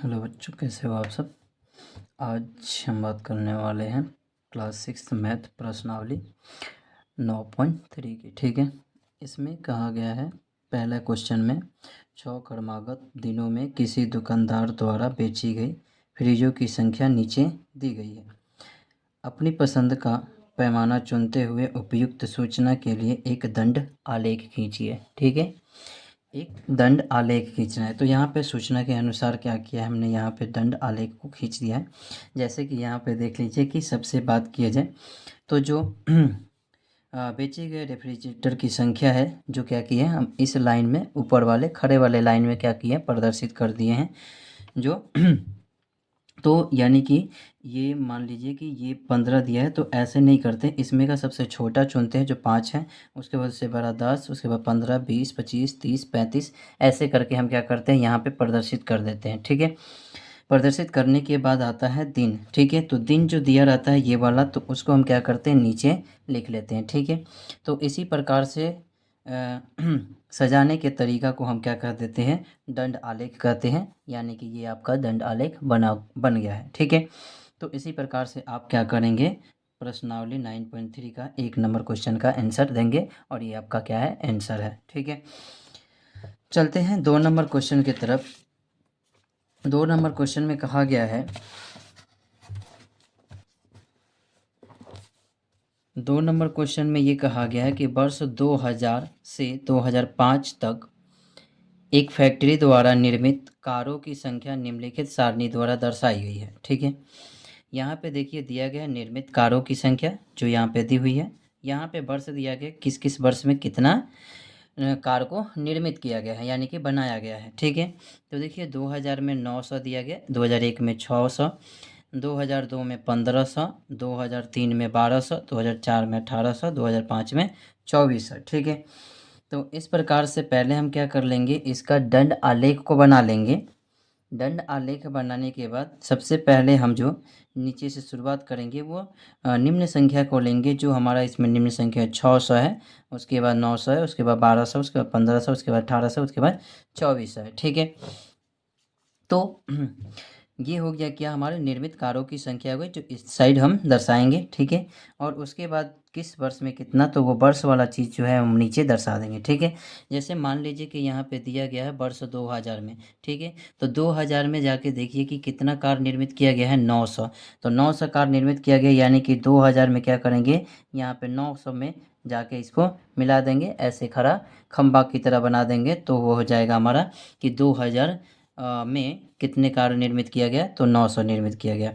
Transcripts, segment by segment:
Hello बच्चों, कैसे हो आप सब। आज हम बात करने वाले हैं क्लास 6 मैथ प्रश्नावली 9.3 की। ठीक है, इसमें कहा गया है पहला क्वेश्चन में 6 क्रमागत दिनों में किसी दुकानदार द्वारा बेची गई फ्रिजों की संख्या नीचे दी गई है। अपनी पसंद का पैमाना चुनते हुए उपयुक्त सूचना के लिए एक दंड आलेख खींचिए। ठीक है, एक दंड आलेख खींचना है। तो यहाँ पे सूचना के अनुसार क्या किया है हमने, यहाँ पे दंड आलेख को खींच दिया है। जैसे कि यहाँ पे देख लीजिए कि सबसे बात किया जाए तो जो बेचे गए रेफ्रिजरेटर की संख्या है, जो क्या की है हम इस लाइन में ऊपर वाले खड़े वाले लाइन में क्या किए हैं, प्रदर्शित कर दिए हैं। जो तो यानी कि ये मान लीजिए कि ये 15 दिया है, तो ऐसे नहीं करते, इसमें का सबसे छोटा चुनते हैं जो 5 है, उसके बाद उससे बड़ा 10, उसके बाद 15, 20, 25, 30, 35, ऐसे करके हम क्या करते हैं यहाँ पे प्रदर्शित कर देते हैं। ठीक है, प्रदर्शित करने के बाद आता है दिन। ठीक है, तो दिन जो दिया रहता है ये वाला, तो उसको हम क्या करते हैं नीचे लिख लेते हैं। ठीक है, तो इसी प्रकार से सजाने के तरीका को हम क्या कह देते हैं, दंड आलेख कहते हैं। यानी कि ये आपका दंड आलेख बन गया है। ठीक है, तो इसी प्रकार से आप क्या करेंगे, प्रश्नावली 9.3 का 1 नंबर क्वेश्चन का आंसर देंगे और ये आपका क्या है, आंसर है। ठीक है, चलते हैं 2 नंबर क्वेश्चन की तरफ। 2 नंबर क्वेश्चन में कहा गया है 2 नंबर क्वेश्चन में ये कहा गया है कि वर्ष 2000 से 2005 तक एक फैक्ट्री द्वारा निर्मित कारों की संख्या निम्नलिखित सारणी द्वारा दर्शाई गई है। ठीक है, यहाँ पे देखिए दिया गया है निर्मित कारों की संख्या जो यहाँ पे दी हुई है। यहाँ पे वर्ष दिया गया किस किस वर्ष में कितना कार को निर्मित किया गया है, यानी कि बनाया गया है। ठीक है, तो देखिए 2000 में 900 दिया गया, 2001 में 600, 2002 में 1500, 2003 में 1200, 2004 में 1800, 2005 में 2400। ठीक है, तो इस प्रकार से पहले हम क्या कर लेंगे, इसका दंड आलेख को बना लेंगे। दंड आलेख बनाने के बाद सबसे पहले हम जो नीचे से शुरुआत करेंगे वो निम्न संख्या को लेंगे। जो हमारा इसमें निम्न संख्या 600 है, उसके बाद 900 है, उसके बाद 1200, उसके बाद 1500, उसके बाद 1800, उसके बाद 2400 है। ठीक है, तो ये हो गया क्या, हमारे निर्मित कारों की संख्या हो गई, जो इस साइड हम दर्शाएंगे। ठीक है, और उसके बाद किस वर्ष में कितना, तो वो वर्ष वाला चीज़ जो है हम नीचे दर्शा देंगे। ठीक है, जैसे मान लीजिए कि यहाँ पे दिया गया है वर्ष 2000 में। ठीक है, तो 2000 में जाके देखिए कि कितना कार निर्मित किया गया है, 900। तो 900 कार निर्मित किया गया, यानी कि 2000 में क्या करेंगे, यहाँ पे 900 में जाके इसको मिला देंगे, ऐसे खड़ा खंबा की तरह बना देंगे। तो वो हो जाएगा हमारा कि 2000 में कितने कार निर्मित किया गया, तो 900 निर्मित किया गया।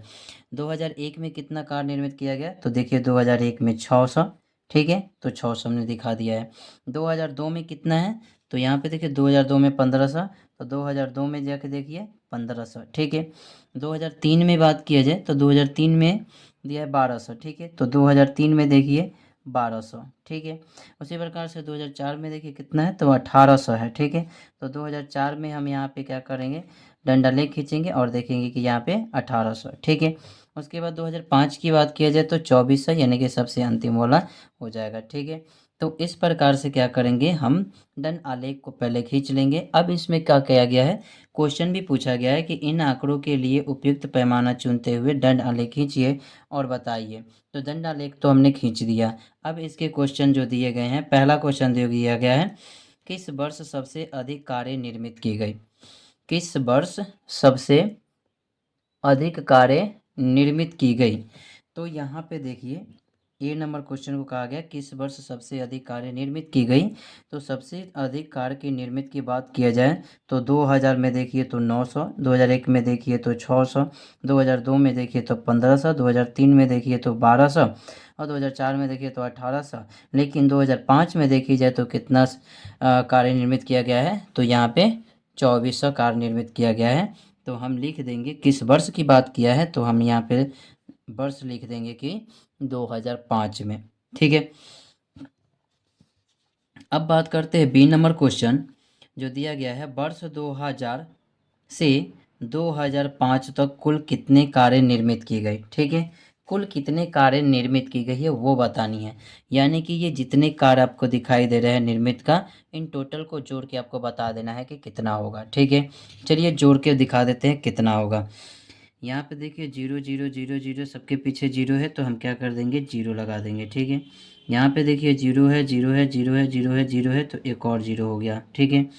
2001 में कितना कार निर्मित किया गया, तो देखिए 2001 में 600। ठीक है, तो 600 हमने दिखा दिया है। 2002 में कितना है, तो यहाँ पे देखिए 2002 में 1500, तो 2002 में जाके देखिए 1500। ठीक है, 2003 में बात किया जाए तो 2003 में दिया है 1200। ठीक है, तो 2003 में देखिए 1200। ठीक है, उसी प्रकार से 2004 में देखिए कितना है, तो 1800 है। ठीक है, तो 2004 में हम यहाँ पे क्या करेंगे, डंडा लेख खींचेंगे और देखेंगे कि यहाँ पे 1800। ठीक है, उसके बाद 2005 की बात किया जाए तो 2400, यानी कि सबसे अंतिम वाला हो जाएगा। ठीक है, तो इस प्रकार से क्या करेंगे, हम दंड आलेख को पहले खींच लेंगे। अब इसमें क्या किया गया है, क्वेश्चन भी पूछा गया है कि इन आंकड़ों के लिए उपयुक्त पैमाना चुनते हुए दंड आलेख खींचिए और बताइए। तो दंड आलेख तो हमने खींच दिया। अब इसके क्वेश्चन जो दिए गए हैं, पहला क्वेश्चन दिया गया है, किस वर्ष सबसे अधिक कारें निर्मित की गई। किस वर्ष सबसे अधिक कारें निर्मित की गई, तो यहाँ पे देखिए ए नंबर क्वेश्चन को कहा गया किस वर्ष सबसे अधिक कारें निर्मित की गई। तो सबसे अधिक कार की निर्मित की बात किया जाए तो 2000 में देखिए तो 900, 2001 में देखिए तो 600, 2002 में देखिए तो 1500, 2003 में देखिए तो 1200 और 2004 में देखिए तो 1800। लेकिन 2005 में देखी जाए तो कितना कारें निर्मित किया गया है, तो यहाँ पे 2400 कार निर्मित किया गया है। तो हम लिख देंगे किस वर्ष की बात किया है, तो हम यहाँ पे वर्ष लिख देंगे कि 2005 में। ठीक है, अब बात करते हैं बी नंबर क्वेश्चन जो दिया गया है, वर्ष 2000 से 2005 तक कुल कितने कारें निर्मित की गई। ठीक है, कुल कितने कारें निर्मित की गई है वो बतानी है। यानी कि ये जितने कार आपको दिखाई दे रहे हैं निर्मित का, इन टोटल को जोड़ के आपको बता देना है कि कितना होगा। ठीक है, चलिए जोड़ के दिखा देते हैं कितना होगा। यहाँ पे देखिए 0 0 0 0 सबके पीछे 0 है, तो हम क्या कर देंगे, 0 लगा देंगे। ठीक है, यहाँ पे देखिए 0 है 0 है 0 है 0 है 0 है, तो एक और 0 हो गया। ठीक है,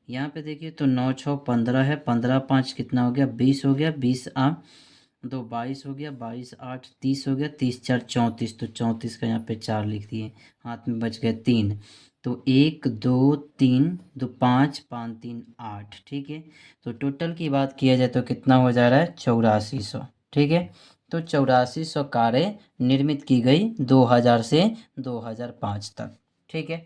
यहाँ पे देखिए तो 9 6 15 है, 15 5 कितना हो गया, 20 हो गया। 20 आ 2 22 हो गया, 22 8 30 हो गया, 30 4 34, तो 34 का यहाँ पे 4 लिख दिए, हाथ में बच गए 3। तो 1 2 3 2 5 5 3 8। ठीक है, तो टोटल की बात किया जाए तो कितना हो जा रहा है, 8400। ठीक है, तो 8400 कारें निर्मित की गई 2000 से 2005 तक। ठीक है,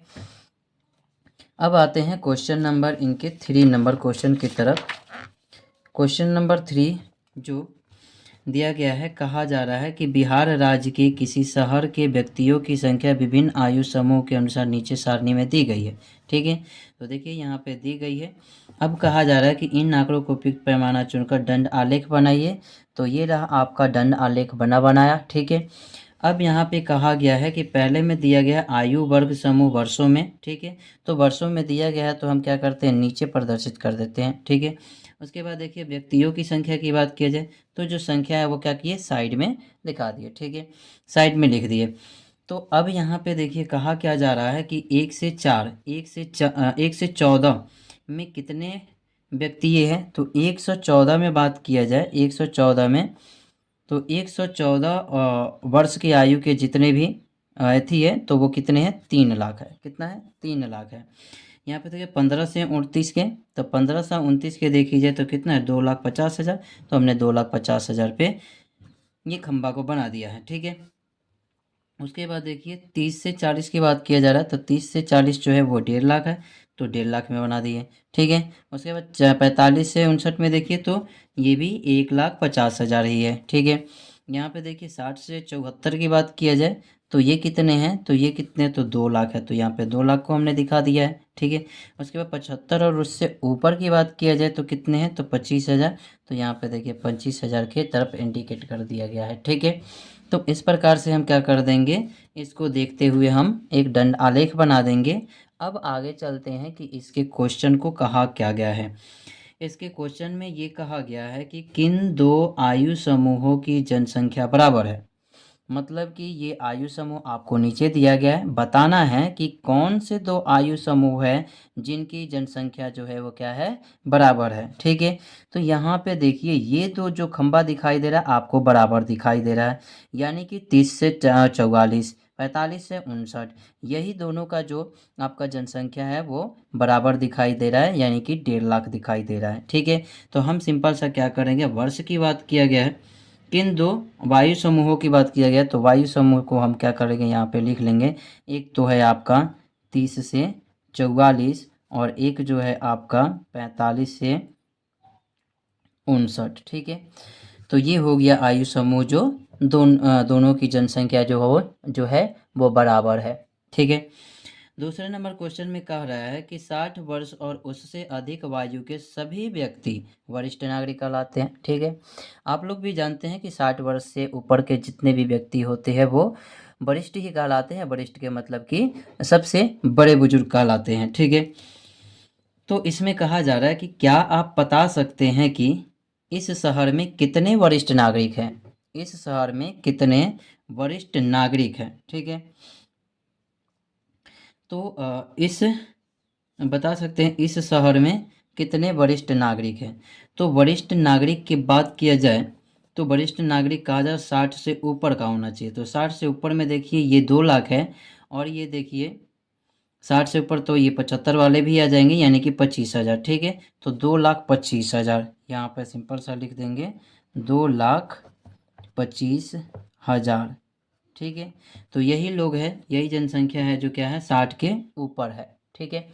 अब आते हैं क्वेश्चन नंबर इनके 3 नंबर क्वेश्चन की तरफ। क्वेश्चन नंबर 3 जो दिया गया है, कहा जा रहा है कि बिहार राज्य के किसी शहर के व्यक्तियों की संख्या विभिन्न आयु समूह के अनुसार नीचे सारणी में दी गई है। ठीक है, तो देखिए यहाँ पे दी गई है। अब कहा जा रहा है कि इन आंकड़ों को उपयुक्त पैमाना चुनकर दंड आलेख बनाइए। तो ये रहा आपका दंड आलेख बनाया। ठीक है, अब यहाँ पे कहा गया है कि पहले में दिया गया आयु वर्ग समूह वर्षों में। ठीक है, तो वर्षों में दिया गया है तो हम क्या करते हैं, नीचे प्रदर्शित कर देते हैं। ठीक है, उसके बाद देखिए व्यक्तियों की संख्या की बात किया जाए तो जो संख्या है वो क्या किए, साइड में दिखा दिए। ठीक है, साइड में लिख दिए। तो अब यहाँ पे देखिए कहा क्या जा रहा है कि 1 से 4 1 से 14 में कितने व्यक्ति ये है, तो 114 में बात किया जाए, 114 में तो 114 वर्ष की आयु के जितने भी अथी है तो वो कितने हैं, 3 लाख है। कितना है, 3 लाख है। यहाँ पे देखिए 15 से 29 के, तो 15 से 29 के देखी जाए तो कितना है, 2,50,000। तो हमने 2,50,000 पे ये खंबा को बना दिया है। ठीक है, उसके बाद देखिए 30 से 40 की बात किया जा रहा है, तो 30 से 40 जो है वो 1.5 लाख है, तो 1.5 लाख में बना दिए। ठीक है, उसके बाद 45 से 59 में देखिए तो ये भी 1,50,000 ही है। ठीक है, यहाँ पे देखिए 60 से 74 की बात किया जाए तो ये कितने हैं, तो ये कितने, तो 2 लाख है, तो यहाँ पे 2 लाख को हमने दिखा दिया है। ठीक है, उसके बाद 75 और उससे ऊपर की बात किया जाए तो कितने हैं, तो 25,000। तो यहाँ पे देखिए 25,000 के तरफ इंडिकेट कर दिया गया है। ठीक है, तो इस प्रकार से हम क्या कर देंगे, इसको देखते हुए हम एक दंड आलेख बना देंगे। अब आगे चलते हैं कि इसके क्वेश्चन को कहा क्या गया है। इसके क्वेश्चन में ये कहा गया है कि किन दो आयु समूहों की जनसंख्या बराबर है। मतलब कि ये आयु समूह आपको नीचे दिया गया है, बताना है कि कौन से दो आयु समूह है जिनकी जनसंख्या जो है वो क्या है, बराबर है। ठीक है, तो यहाँ पे देखिए ये दो जो खंबा दिखाई दे रहा है आपको बराबर दिखाई दे रहा है, यानी कि 30 से 44, 45 से 59, यही दोनों का जो आपका जनसंख्या है वो बराबर दिखाई दे रहा है, यानी कि 1.5 लाख दिखाई दे रहा है। ठीक है, तो हम सिंपल सा क्या करेंगे, वर्ष की बात किया गया है, किन दो वायु समूहों की बात किया गया तो वायु समूह को हम क्या करेंगे, यहाँ पे लिख लेंगे। एक तो है आपका 30 से 44 और एक जो है आपका 45 से 59। ठीक है, तो ये हो गया आयु समूह जो दोनों की जनसंख्या जो है वो बराबर है। ठीक है, दूसरे नंबर क्वेश्चन में कह रहा है कि 60 वर्ष और उससे अधिक आयु के सभी व्यक्ति वरिष्ठ नागरिक कहलाते हैं। ठीक है, आप लोग भी जानते हैं कि 60 वर्ष से ऊपर के जितने भी व्यक्ति होते हैं वो वरिष्ठ ही कहलाते हैं। वरिष्ठ के मतलब कि सबसे बड़े बुजुर्ग कहलाते हैं। ठीक है, तो इसमें कहा जा रहा है कि क्या आप बता सकते हैं कि इस शहर में कितने वरिष्ठ नागरिक हैं, इस शहर में कितने वरिष्ठ नागरिक हैं। ठीक है, तो इस बता सकते हैं इस शहर में कितने वरिष्ठ नागरिक हैं। तो वरिष्ठ नागरिक की बात किया जाए तो वरिष्ठ नागरिक कहा जाए 60 से ऊपर का होना चाहिए। तो 60 से ऊपर में देखिए ये 2 लाख है, और ये देखिए 60 से ऊपर तो ये 75 वाले भी आ जाएंगे, यानी कि 25,000। ठीक है, तो 2,25,000 यहाँ पर सिंपल सा लिख देंगे, 2,25,000। ठीक है, तो यही लोग हैं, यही जनसंख्या है जो क्या है 60 के ऊपर है। ठीक है,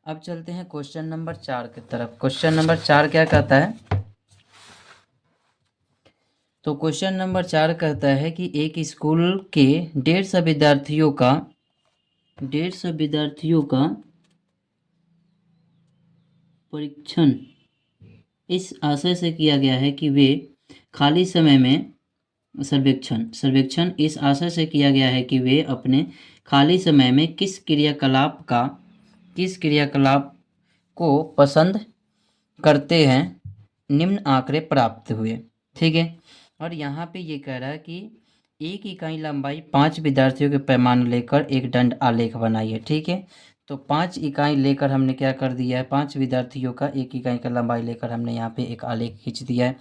अब चलते हैं क्वेश्चन नंबर 4 की तरफ। क्वेश्चन नंबर 4 क्या कहता है, तो क्वेश्चन नंबर 4 कहता है कि एक स्कूल के 150 विद्यार्थियों का परीक्षण इस आशय से किया गया है कि वे खाली समय में सर्वेक्षण सर्वेक्षण इस आशय से किया गया है कि वे अपने खाली समय में किस क्रियाकलाप को पसंद करते हैं, निम्न आंकड़े प्राप्त हुए। ठीक है, और यहाँ पे ये कह रहा है कि 1 इकाई लंबाई 5 विद्यार्थियों के पैमाने लेकर एक दंड आलेख बनाइए। ठीक है, तो 5 इकाई लेकर हमने क्या कर दिया है, 5 विद्यार्थियों का 1 इकाई का लंबाई लेकर हमने यहाँ पे एक आलेख खींच दिया है,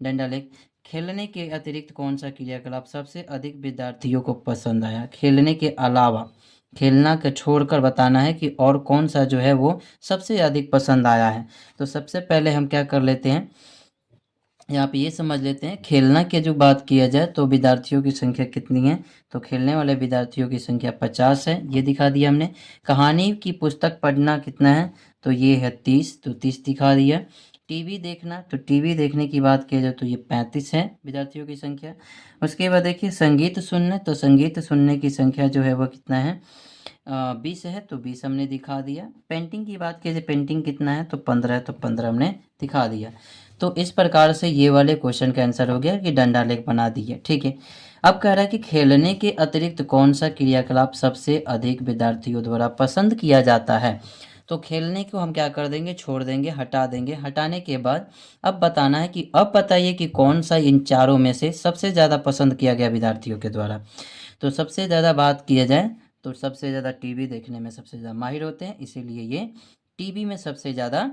दंड आलेख। खेलने के अतिरिक्त कौन सा क्रियाकलाप सबसे अधिक विद्यार्थियों को पसंद आया? खेलने के अलावा, खेलना के छोड़कर बताना है कि और कौन सा जो है वो सबसे अधिक पसंद आया है। तो सबसे पहले हम क्या कर लेते हैं, यहाँ पे ये समझ लेते हैं, खेलना की जो बात किया जाए तो विद्यार्थियों की संख्या कितनी है, तो खेलने वाले विद्यार्थियों की संख्या 50 है, ये दिखा दिया हमने। कहानी की पुस्तक पढ़ना कितना है, तो ये है 30, तो 30 दिखा दिया। टीवी देखना, तो टीवी देखने की बात किया जाए तो ये 35 है विद्यार्थियों की संख्या। उसके बाद देखिए संगीत सुनना, तो संगीत सुनने की संख्या जो है वो कितना है, 20 है, तो 20 हमने दिखा दिया। पेंटिंग की बात की जाए, पेंटिंग कितना है, तो 15 है, तो 15 हमने दिखा दिया। तो इस प्रकार से ये वाले क्वेश्चन का आंसर हो गया कि दंड आलेख बना दिए। ठीक है, अब कह रहा है कि खेलने के अतिरिक्त कौन सा क्रियाकलाप सबसे अधिक विद्यार्थियों द्वारा पसंद किया जाता है। तो खेलने को हम क्या कर देंगे, छोड़ देंगे, हटा देंगे। हटाने के बाद अब बताना है कि अब बताइए कि कौन सा इन चारों में से सबसे ज़्यादा पसंद किया गया विद्यार्थियों के द्वारा। तो सबसे ज़्यादा बात किया जाए तो सबसे ज़्यादा टीवी देखने में सबसे ज़्यादा माहिर होते हैं, इसीलिए ये टीवी में सबसे ज़्यादा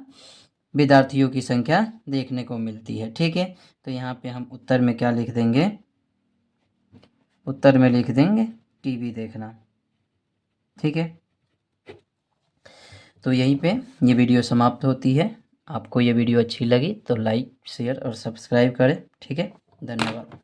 विद्यार्थियों की संख्या देखने को मिलती है। ठीक है, तो यहाँ पे हम उत्तर में क्या लिख देंगे, उत्तर में लिख देंगे टीवी देखना। ठीक है, तो यहीं पे ये वीडियो समाप्त होती है। आपको ये वीडियो अच्छी लगी तो लाइक, शेयर और सब्सक्राइब करें। ठीक है, धन्यवाद।